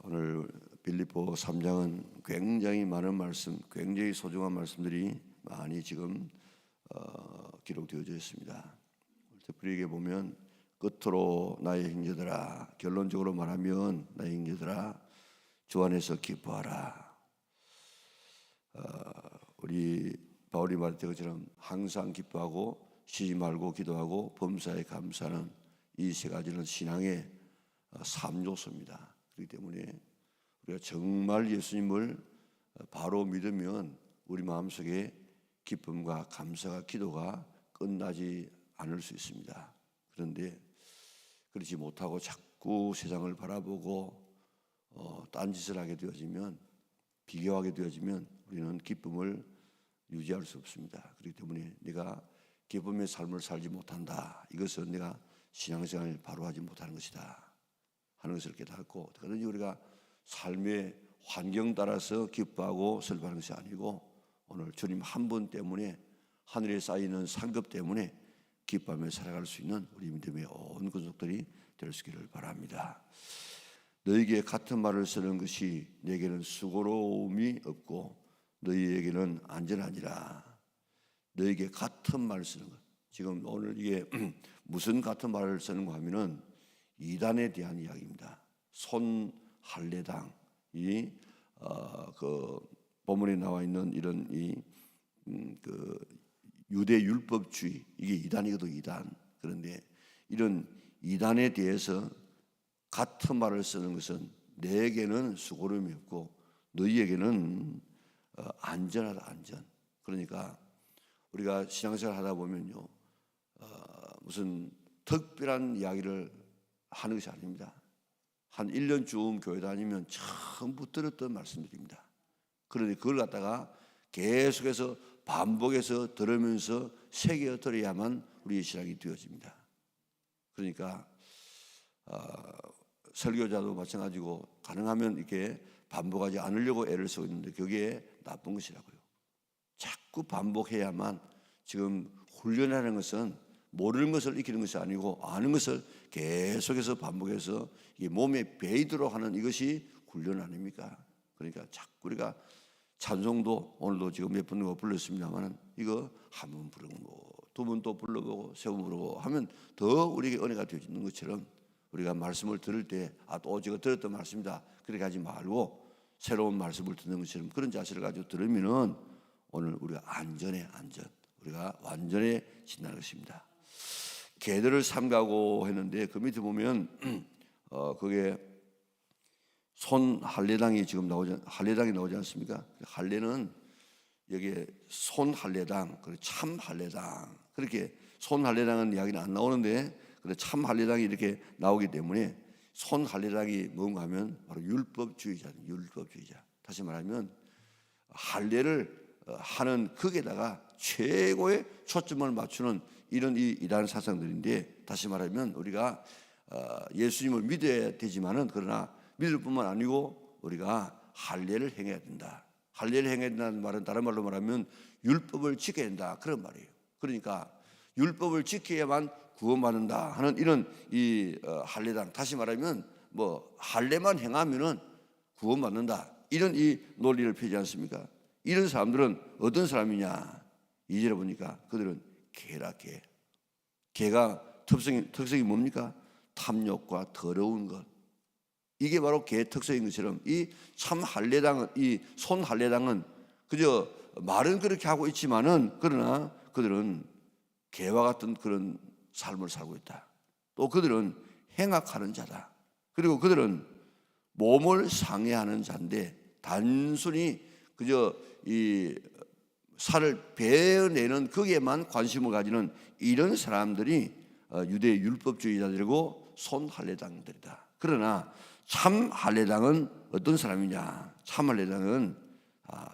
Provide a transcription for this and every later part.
오늘 빌립보 3장은 굉장히 많은 말씀, 굉장히 소중한 말씀들이 많이 지금 기록되어져 있습니다. 특별히 이게 보면 끝으로 나의 형제들아, 결론적으로 말하면 나의 형제들아 주 안에서 기뻐하라. 우리 바울이 말했던 것처럼 항상 기뻐하고 쉬지 말고 기도하고 범사에 감사하는 이 세 가지는 신앙의 3요소입니다. 그렇기 때문에 우리가 정말 예수님을 바로 믿으면 우리 마음속에 기쁨과 감사가 기도가 끝나지 않을 수 있습니다. 그런데 그렇지 못하고 자꾸 세상을 바라보고 딴짓을 하게 되어지면, 비교하게 되어지면 우리는 기쁨을 유지할 수 없습니다. 그렇기 때문에 내가 기쁨의 삶을 살지 못한다, 이것은 내가 신앙생활을 바로 하지 못하는 것이다 하는 것을 깨닫고, 그러니 우리가 삶의 환경 따라서 기뻐하고 슬퍼하는 것이 아니고 오늘 주님 한 분 때문에, 하늘에 쌓이는 상급 때문에 기뻐하며 살아갈 수 있는 우리 믿음의 온 가족들이 될 수 있기를 바랍니다. 너희에게 같은 말을 쓰는 것이 내게는 수고로움이 없고 너희에게는 안전하니라. 너희에게 같은 말을 쓰는 것, 지금 오늘 이게 무슨 같은 말을 쓰는 거 하면은 이단에 대한 이야기입니다. 손할례당, 그 본문에 나와 있는 이런 그 유대 율법주의, 이게 이단이거든, 이단. 그런데 이런 이단에 대해서 같은 말을 쓰는 것은 내게는 수고로움이 없고 너희에게는 안전하다, 안전. 그러니까 우리가 신앙생활 하다 보면요, 무슨 특별한 이야기를 하는 것이 아닙니다. 한 1년쯤 교회 다니면 전부 들었던 말씀들입니다. 그런데 그걸 갖다가 계속해서 반복해서 들으면서 새겨 들어야만 우리의 신앙이 되어집니다. 그러니까 설교자도 마찬가지고 가능하면 이렇게 반복하지 않으려고 애를 쓰고 있는데 그게 나쁜 것이라고요. 자꾸 반복해야만, 지금 훈련하는 것은 모르는 것을 익히는 것이 아니고 아는 것을 계속해서 반복해서 이게 몸에 배이도록 하는 이것이 훈련 아닙니까? 그러니까 자꾸 우리가 찬송도 오늘도 지금 몇 번 불렀습니다만 이거 한 번 부르고 두 번 또 불러보고 세 번 부르고 하면 더 우리에게 은혜가 되어지는 것처럼, 우리가 말씀을 들을 때 또 제가 들었던 말씀이다 그렇게 하지 말고 새로운 말씀을 듣는 것처럼 그런 자세를 가지고 들으면은 오늘 우리가 안전해, 안전. 우리가 완전해진다는 것입니다. 개들을 삼가고 했는데 그 밑에 보면 그게 손 할례당이 지금 할례당이 나오지 않습니까? 할례는 여기에 손 할례당, 그리고 참 할례당, 그렇게 손 할례당은 이야기는 안 나오는데 참 할례당이 이렇게 나오기 때문에 손 할례당이 뭔가 하면 바로 율법주의자입니다. 율법주의자. 다시 말하면 할례를 하는 극에다가 최고의 초점을 맞추는 이런 이단 사상들인데, 다시 말하면 우리가 예수님을 믿어야 되지만은 그러나 믿을 뿐만 아니고 우리가 할례를 행해야 된다. 할례를 행해야 된다는 말은 다른 말로 말하면 율법을 지켜야 된다, 그런 말이에요. 그러니까 율법을 지켜야만 구원받는다 하는 이런 이 할례당, 다시 말하면 뭐 할례만 행하면은 구원받는다, 이런 이 논리를 펴지 않습니까? 이런 사람들은 어떤 사람이냐? 2절에 보니까 그들은 개라, 개. 개가 특성이 뭡니까? 탐욕과 더러운 것. 이게 바로 개의 특성인 것처럼 이 참 할례당은, 이 손 할례당은 그저 말은 그렇게 하고 있지만은 그러나 그들은 개와 같은 그런 삶을 살고 있다. 또 그들은 행악하는 자다. 그리고 그들은 몸을 상해하는 자인데 단순히 그저 이 살을 베어내는 거기에만 관심을 가지는 이런 사람들이 유대 율법주의자들이고 손 할례당들이다. 그러나 참 할례당은 어떤 사람이냐? 참 할례당은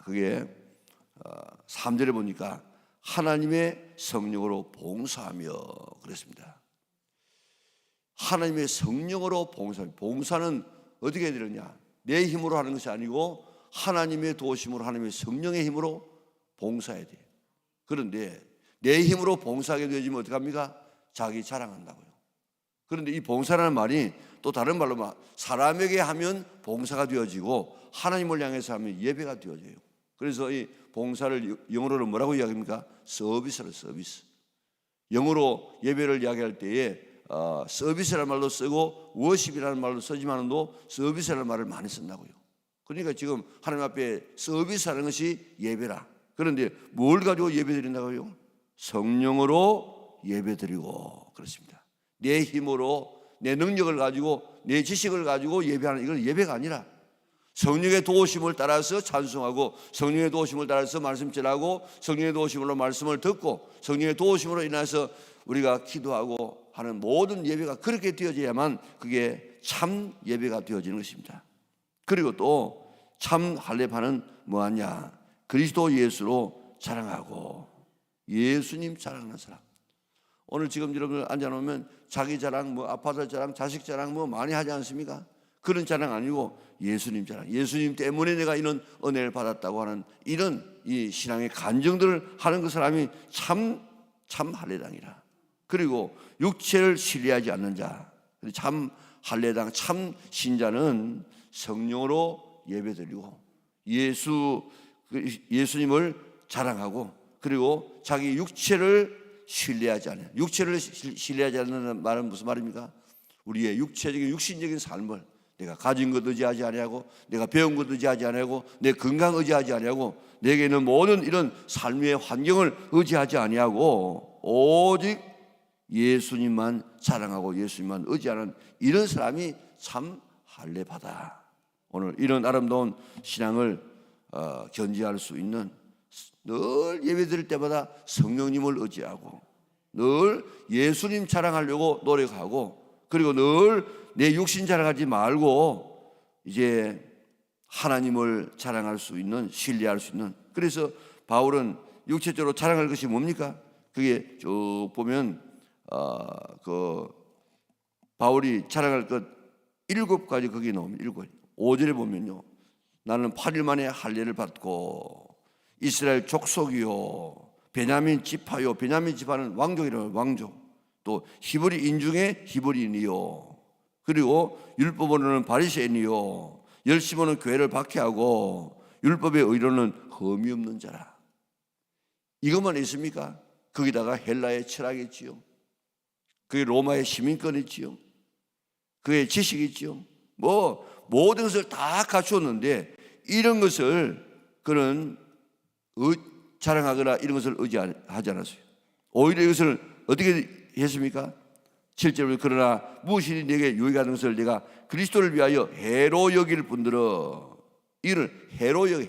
그게 3절에 보니까 하나님의 성령으로 봉사하며 그랬습니다. 하나님의 성령으로 봉사하며, 봉사는 어떻게 해야 되느냐? 내 힘으로 하는 것이 아니고 하나님의 도우심으로, 하나님의 성령의 힘으로 봉사해야 돼요. 그런데 내 힘으로 봉사하게 되어지면 어떡합니까? 자기 자랑한다고요. 그런데 이 봉사라는 말이 또 다른 말로 사람에게 하면 봉사가 되어지고 하나님을 향해서 하면 예배가 되어져요. 그래서 이 봉사를 영어로는 뭐라고 이야기합니까? 서비스를 서비스. 영어로 예배를 이야기할 때에 서비스라는 말도 쓰고 워십이라는 말도 쓰지만도 서비스라는 말을 많이 쓴다고요. 그러니까 지금 하나님 앞에 서비스하는 것이 예배라. 그런데 뭘 가지고 예배드린다고요? 성령으로 예배드리고 그렇습니다. 내 힘으로 내 능력을 가지고 내 지식을 가지고 예배하는 이건 예배가 아니라 성령의 도우심을 따라서 찬송하고 성령의 도우심을 따라서 말씀 전하고 성령의 도우심으로 말씀을 듣고 성령의 도우심으로 인해서 우리가 기도하고 하는 모든 예배가 그렇게 되어져야만 그게 참 예배가 되어지는 것입니다. 그리고 또 참 할례파는 뭐하냐? 그리스도 예수로 자랑하고 예수님 자랑하는 사람. 오늘 지금 여러분들 앉아놓으면 자기 자랑, 아파트 자랑, 자식 자랑 많이 하지 않습니까? 그런 자랑 아니고 예수님 자랑. 예수님 때문에 내가 이런 은혜를 받았다고 하는 이런 이 신앙의 간증들을 하는 그 사람이 참 할례당이라. 그리고 육체를 신뢰하지 않는 자, 참 할례당, 참 신자는 성령으로 예배드리고 예수님을 자랑하고 그리고 자기 육체를 신뢰하지 않아요. 육체를 신뢰하지 않는 말은 무슨 말입니까? 우리의 육체적인 육신적인 삶을 내가 가진 것 의지하지 아니하고 내가 배운 것 의지하지 아니하고 내 건강 의지하지 아니하고 내게 있는 모든 이런 삶의 환경을 의지하지 아니하고 오직 예수님만 자랑하고 예수님만 의지하는 이런 사람이 참 할례파다. 오늘 이런 아름다운 신앙을 견지할 수 있는 늘 예배드릴 때마다 성령님을 의지하고 늘 예수님 자랑하려고 노력하고 그리고 늘 내 육신 자랑하지 말고 이제 하나님을 자랑할 수 있는 신뢰할 수 있는 그래서 바울은 육체적으로 자랑할 것이 뭡니까? 그게 쭉 보면 그 바울이 자랑할 것 7가지 거기 나옵니다. 5절에 보면요. 나는 8일 만에 할례를 받고 이스라엘 족속이요 베냐민 지파요 베냐민 지파는 왕족이라는 왕족 또 히브리인 중에 히브리인이요 그리고 율법으로는 바리새인이요 열심으로는 교회를 박해하고 율법의 의로는 흠이 없는 자라. 이것만 있습니까? 거기다가 헬라의 철학이 있지요. 그게 로마의 시민권이 있지요. 그의 지식이 있지요. 모든 것을 다 갖추었는데 이런 것을 그런 자랑하거나 이런 것을 의지하지 않았어요. 오히려 이것을 어떻게 했습니까? 7절에 그러나 무엇이 내게 유익하는 것을 내가 그리스도를 위하여 해로 여길 뿐더러 이를 해로 여겨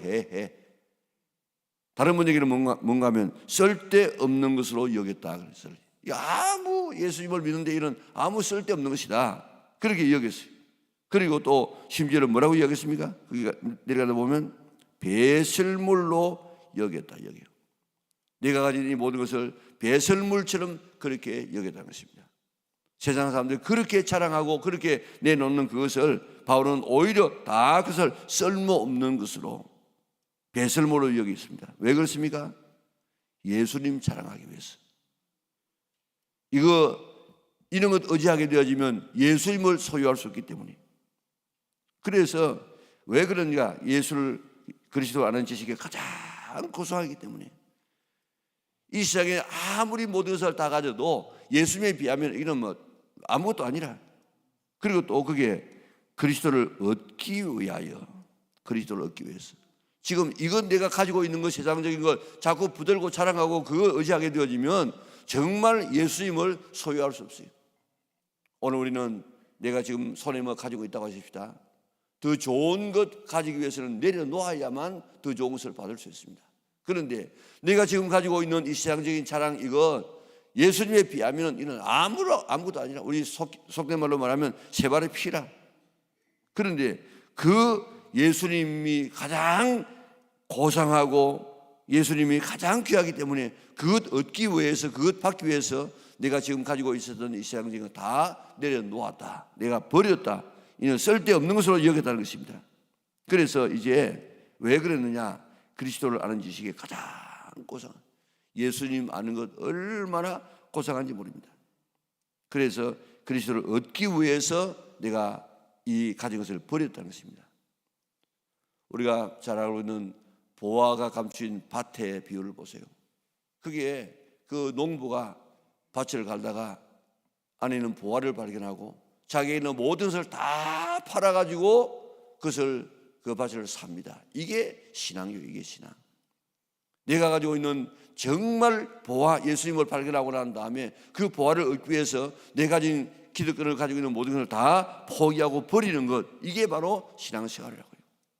다른 분 얘기는 뭔가 하면 쓸데없는 것으로 여겼다 그랬어요. 아무 예수님을 믿는데 이런 아무 쓸데없는 것이다 그렇게 여겼어요. 그리고 또 심지어는 뭐라고 여겼습니까? 거기 내려가다 보면 배설물로 여겼다 여겨. 내가 가진 이 모든 것을 배설물처럼 그렇게 여겼다는 것입니다. 세상 사람들이 그렇게 자랑하고 그렇게 내놓는 그것을 바울은 오히려 다 그것을 쓸모없는 것으로 배설물로 여겼습니다. 왜 그렇습니까? 예수님 자랑하기 위해서. 이런 것 의지하게 되어지면 예수님을 소유할 수 없기 때문에. 그래서 왜 그런가? 예수를 그리스도 아는 지식이 가장 고상하기 때문에. 이 세상에 아무리 모든 것을 다 가져도 예수님에 비하면 이건 아무것도 아니라. 그리고 또 그게 그리스도를 얻기 위하여, 그리스도를 얻기 위해서. 지금 이건 내가 가지고 있는 것, 세상적인 걸 자꾸 부들고 자랑하고 그걸 의지하게 되어지면 정말 예수님을 소유할 수 없어요. 오늘 우리는 내가 지금 손에 가지고 있다고 하십시다. 더 좋은 것 가지기 위해서는 내려놓아야만 더 좋은 것을 받을 수 있습니다. 그런데 내가 지금 가지고 있는 이 세상적인 자랑 이건 예수님에 비하면 이는 아무것도 아니라 우리 속된 말로 말하면 세 발의 피라. 그런데 그 예수님이 가장 고상하고 예수님이 가장 귀하기 때문에 그것 얻기 위해서 그것 받기 위해서 내가 지금 가지고 있었던 이 세상적인 거 다 내려놓았다. 내가 버렸다. 이는 쓸데없는 것으로 여겼다는 것입니다. 그래서 이제 왜 그랬느냐? 그리스도를 아는 지식이 가장 고상한 예수님 아는 것 얼마나 고상한지 모릅니다. 그래서 그리스도를 얻기 위해서 내가 이 가진 것을 버렸다는 것입니다. 우리가 잘 알고 있는 보화가 감추인 밭의 비유를 보세요. 그게 그 농부가 밭을 갈다가 안에 있는 보화를 발견하고 자기에 있는 모든 것을 다 팔아가지고 그 밭을 삽니다. 이게 신앙이에요. 이게 신앙. 내가 가지고 있는 정말 보화, 예수님을 발견하고 난 다음에 그 보화를 얻기 위해서 내가 가진 기득권을 가지고 있는 모든 것을 다 포기하고 버리는 것, 이게 바로 신앙생활이라고요.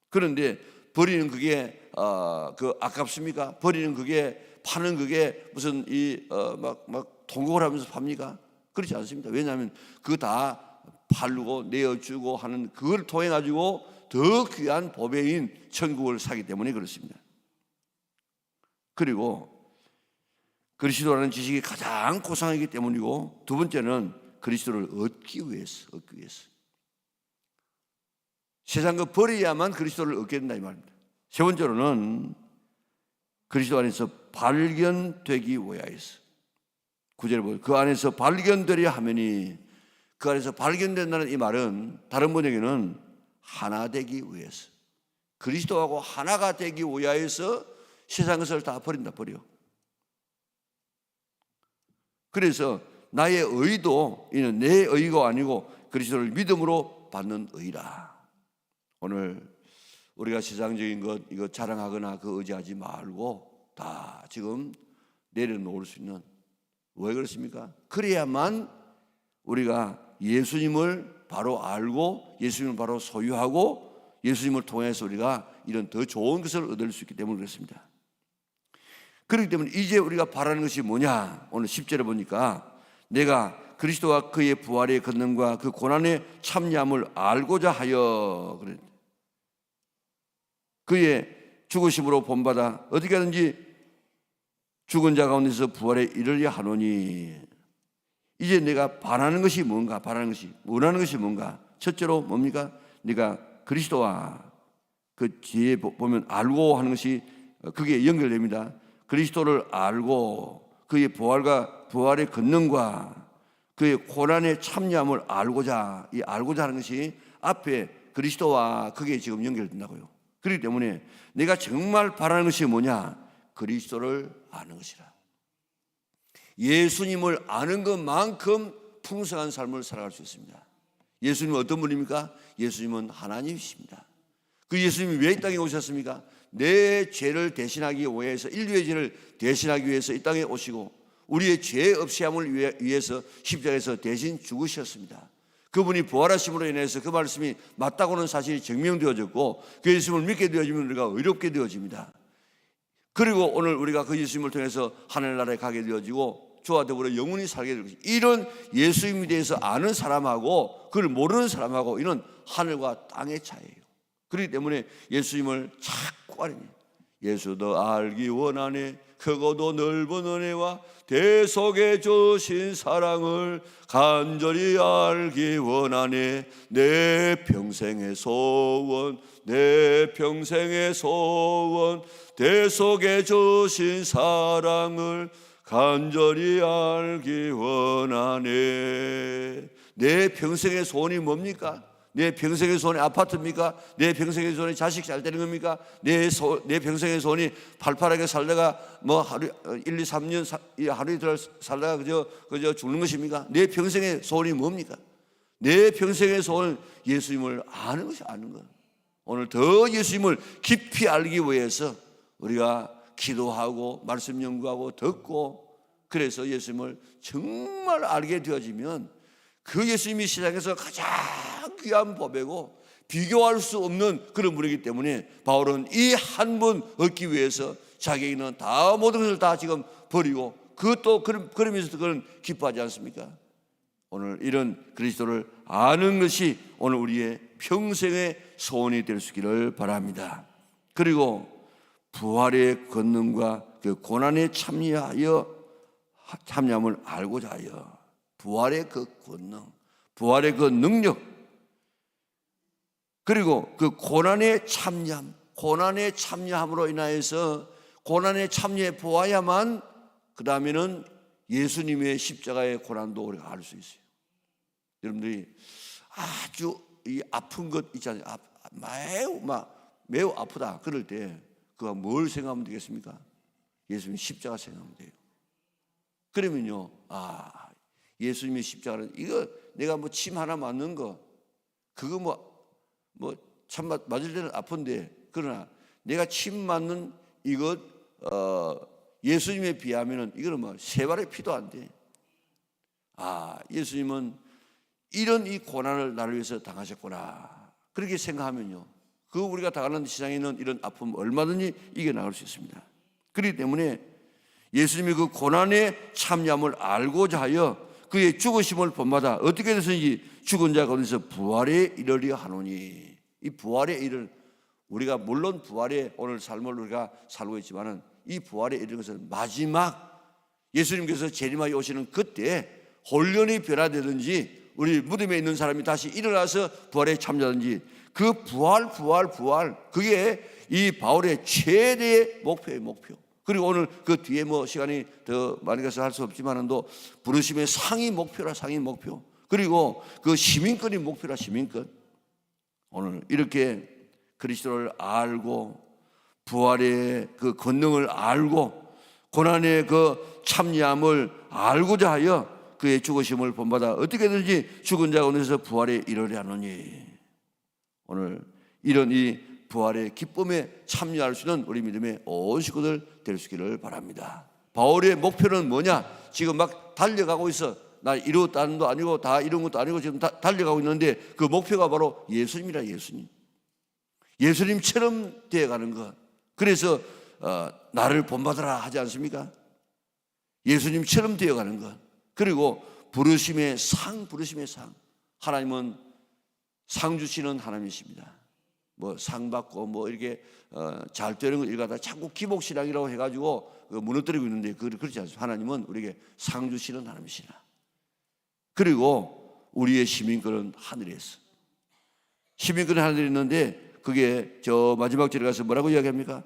그런데 버리는 그게 아깝습니까? 버리는 그게, 파는 그게 무슨 막 통곡을 하면서 팝니까? 그렇지 않습니다. 왜냐하면 그거 다 팔고 내어주고 하는 그걸 통해 가지고 더 귀한 보배인 천국을 사기 때문에 그렇습니다. 그리고 그리스도라는 지식이 가장 고상하기 때문이고, 두 번째는 그리스도를 얻기 위해서. 세상 거 버려야만 그리스도를 얻게 된다 이 말입니다. 세 번째로는 그리스도 안에서 발견되기 위하여서. 9절에 보면 그 안에서 발견되려 하면이, 그 안에서 발견된다는 이 말은 다른 번역에는 하나 되기 위해서, 그리스도하고 하나가 되기 위하여서 세상 것을 다 버린다. 버려. 그래서 나의 의도, 이는 내 의가 아니고 그리스도를 믿음으로 받는 의라. 오늘 우리가 세상적인 것 이거 자랑하거나 그 의지하지 말고 다 지금 내려놓을 수 있는, 왜 그렇습니까? 그래야만 우리가 예수님을 바로 알고 예수님을 바로 소유하고 예수님을 통해서 우리가 이런 더 좋은 것을 얻을 수 있기 때문에 그렇습니다. 그렇기 때문에 이제 우리가 바라는 것이 뭐냐? 오늘 10절에 보니까 내가 그리스도와 그의 부활의 권능과 그 고난의 참여함을 알고자 하여, 그래. 그의 죽으심으로 본받아 어떻게 하든지 죽은 자 가운데서 부활에 이르려 하노니. 이제 내가 바라는 것이 뭔가? 원하는 것이 뭔가? 첫째로 뭡니까? 내가 그리스도와 그 뒤에 보면 알고 하는 것이 그게 연결됩니다. 그리스도를 알고 그의 부활과 부활의 권능과 그의 고난의 참여함을 알고자, 이 알고자 하는 것이 앞에 그리스도와 그게 지금 연결된다고요. 그렇기 때문에 내가 정말 바라는 것이 뭐냐? 그리스도를 아는 것이라. 예수님을 아는 것만큼 풍성한 삶을 살아갈 수 있습니다. 예수님은 어떤 분입니까? 예수님은 하나님이십니다. 그 예수님이 왜 이 땅에 오셨습니까? 내 죄를 대신하기 위해서, 인류의 죄를 대신하기 위해서 이 땅에 오시고 우리의 죄 없이 함을 위해서 십자가에서 대신 죽으셨습니다. 그분이 부활하심으로 인해서 그 말씀이 맞다고는 사실이 증명되어졌고, 그 예수님을 믿게 되어지면 우리가 의롭게 되어집니다. 그리고 오늘 우리가 그 예수님을 통해서 하늘나라에 가게 되어지고 주와 더불어 영원히 살게 될 것입니다. 이런 예수님에 대해서 아는 사람하고 그걸 모르는 사람하고 이는 하늘과 땅의 차이예요. 그렇기 때문에 예수님을 자꾸 알아야, 예수도 알기 원하네 크고도 넓은 은혜와 대속해 주신 사랑을 간절히 알기 원하네. 내 평생의 소원, 내 평생의 소원, 대속해 주신 사랑을 간절히 알기 원하네. 내 평생의 소원이 뭡니까? 내 평생의 소원이 아파트입니까? 내 평생의 소원이 자식 잘 되는 겁니까? 내 평생의 소원이 팔팔하게 살다가 뭐 하루 1, 2, 3년 하루 이틀 살다가 그저 죽는 것입니까? 내 평생의 소원이 뭡니까? 내 평생의 소원은 예수님을 아는 것이 아는 것. 오늘 더 예수님을 깊이 알기 위해서 우리가 기도하고 말씀 연구하고 듣고, 그래서 예수님을 정말 알게 되어지면 그 예수님이 세상에서 가장 귀한 법이고 비교할 수 없는 그런 분이기 때문에 바울은 이 한 분 얻기 위해서 자기는 다 모든 것을 다 지금 버리고, 그것도 그러면서도 그는 기뻐하지 않습니까? 오늘 이런 그리스도를 아는 것이 오늘 우리의 평생의 소원이 될 수 있기를 바랍니다. 그리고 부활의 권능과 그 고난에 참여함을 알고자 하여, 부활의 그 권능, 부활의 그 능력, 그리고 그 고난에 참여함으로 인하여서 고난에 참여해 보아야만 그 다음에는 예수님의 십자가의 고난도 우리가 알 수 있어요. 여러분들이 아주 이 아픈 것 있잖아요. 매우 아프다. 그럴 때 그가 뭘 생각하면 되겠습니까? 예수님 십자가 생각하면 돼요. 그러면요, 예수님의 십자가는 이거 내가 뭐 침 하나 맞는 거 그거 뭐 참 맞을 때는 아픈데, 그러나 내가 침 맞는 이것 예수님에 비하면은 이거는 뭐 세 발의 피도 안 돼. 예수님은 이런 이 고난을 나를 위해서 당하셨구나. 그렇게 생각하면요, 그 우리가 당하는 세상에 있는 이런 아픔 얼마든지 이겨나갈 수 있습니다. 그렇기 때문에 예수님이 그 고난의 참여함을 알고자 하여 그의 죽으심을 본받아 어떻게 해서든지 죽은 자 가운데서 부활에 이르려 하노니. 이 부활에 이를, 우리가 물론 부활의 오늘 삶을 우리가 살고 있지만은 이 부활에 이르는 것은 마지막 예수님께서 재림하여 오시는 그때 혼련이 변화되든지 우리 무덤에 있는 사람이 다시 일어나서 부활에 참여하든지 그 부활 그게 이 바울의 최대의 목표예요. 목표. 그리고 오늘 그 뒤에 뭐 시간이 더 많이 가서 할 수 없지만은도 부르심의 상위 목표라. 상위 목표. 그리고 그 시민권이 목표라. 시민권. 오늘 이렇게 그리스도를 알고 부활의 그 권능을 알고 고난의 그 참여함을 알고자 하여 그의 죽으심을 본받아 어떻게든지 죽은 자 가운데서 부활에 이르려 하노니. 오늘 이런 이 부활의 기쁨에 참여할 수 있는 우리 믿음의 온 식구들 될 수 있기를 바랍니다. 바울의 목표는 뭐냐? 지금 막 달려가고 있어. 나 이루었다는 것도 아니고 다 이룬 것도 아니고 지금 달려가고 있는데 그 목표가 바로 예수님이라. 예수님처럼 되어가는 것. 그래서 나를 본받으라 하지 않습니까? 예수님처럼 되어가는 것. 그리고 부르심의 상. 하나님은 상 주시는 하나님이십니다. 뭐 상 받고 뭐 이렇게 잘 되는 거 일가다 자꾸 기복신앙이라고 해가지고 무너뜨리고 있는데 그렇지 않습니다. 하나님은 우리에게 상 주시는 하나님이시라. 그리고 우리의 시민권은 하늘에서. 시민권은 하늘에 있는데 그게 저 마지막 절에 가서 뭐라고 이야기합니까?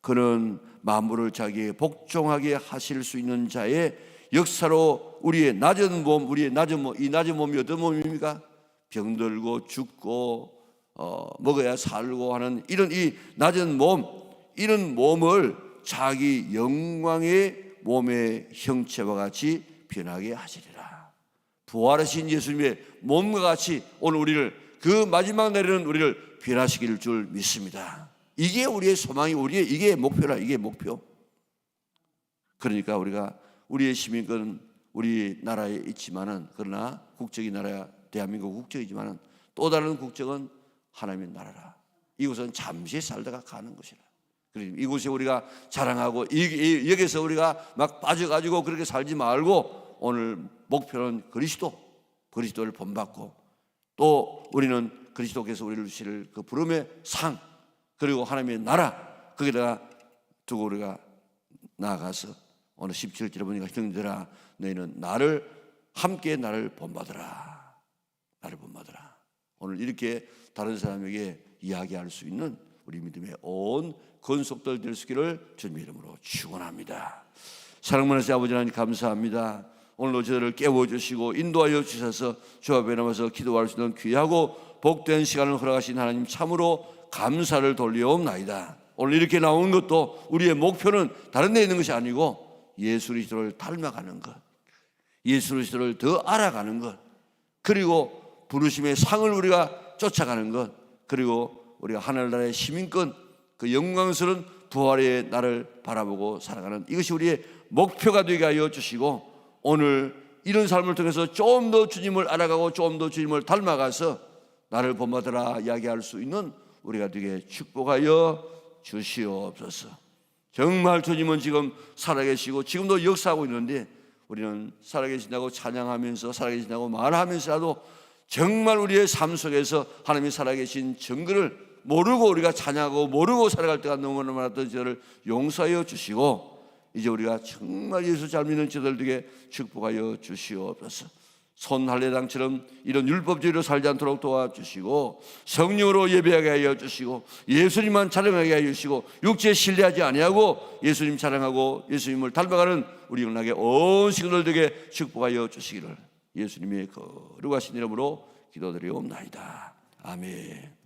그는 만물을 자기의 복종하게 하실 수 있는 자의 역사로 우리의 낮은 몸, 이 낮은 몸이 어떤 몸입니까? 병들고 죽고 먹어야 살고 하는 이런 이 낮은 몸, 이런 몸을 자기 영광의 몸의 형체와 같이 변하게 하시리라. 부활하신 예수님의 몸과 같이 오늘 우리를, 그 마지막 날에는 우리를 변화시킬 줄 믿습니다. 이게 우리의 소망이, 이게 목표라. 이게 목표. 그러니까 우리가 우리의 시민권은 우리 나라에 있지만은, 그러나 국적이 나라야 대한민국 국적이지만은 또 다른 국적은 하나님의 나라라. 이곳은 잠시 살다가 가는 것이라. 그래서 이곳에 우리가 자랑하고 여기서 우리가 막 빠져가지고 그렇게 살지 말고 오늘 목표는 그리스도를 본받고 또 우리는 그리스도께서 우리를 주실 그 부름의 상, 그리고 하나님의 나라, 거기다가 두고 우리가 나아가서 오늘 17절에 보니까 형제들아 너희는 함께 나를 본받으라. 나를 본받으라. 오늘 이렇게 다른 사람에게 이야기할 수 있는 우리 믿음의 온 권속들 될 수 있기를 주님의 이름으로 축원합니다. 사랑하는 아버지 하나님 감사합니다. 오늘도 저들을 깨워주시고 인도하여 주셔서 주 앞에 나와서 기도할 수 있는 귀하고 복된 시간을 허락하신 하나님 참으로 감사를 돌려옵나이다. 오늘 이렇게 나온 것도 우리의 목표는 다른 데 있는 것이 아니고 예수 그리스도를 닮아가는 것, 예수 그리스도를 더 알아가는 것, 그리고 부르심의 상을 우리가 쫓아가는 것, 그리고 우리가 하늘나라의 시민권, 그 영광스러운 부활의 날을 바라보고 살아가는 이것이 우리의 목표가 되게 하여 주시고, 오늘 이런 삶을 통해서 좀 더 주님을 알아가고 좀 더 주님을 닮아가서 나를 본받으라 이야기할 수 있는 우리가 되게 축복하여 주시옵소서. 정말 주님은 지금 살아계시고 지금도 역사하고 있는데 우리는 살아계신다고 찬양하면서 살아계신다고 말하면서라도 정말 우리의 삶 속에서 하나님이 살아계신 증거를 모르고 우리가 찬양하고 모르고 살아갈 때가 너무 많았던 저를 용서하여 주시고, 이제 우리가 정말 예수 잘 믿는 저들에게 축복하여 주시옵소서. 손할례당처럼 이런 율법주의로 살지 않도록 도와주시고, 성령으로 예배하게 하여 주시고, 예수님만 찬양하게 하여 주시고, 육체에 신뢰하지 아니하고 예수님 찬양하고 예수님을 닮아가는 우리 영락의 온 식구들에게 축복하여 주시기를 예수님의 거룩하신 이름으로 기도드리옵나이다. 아멘.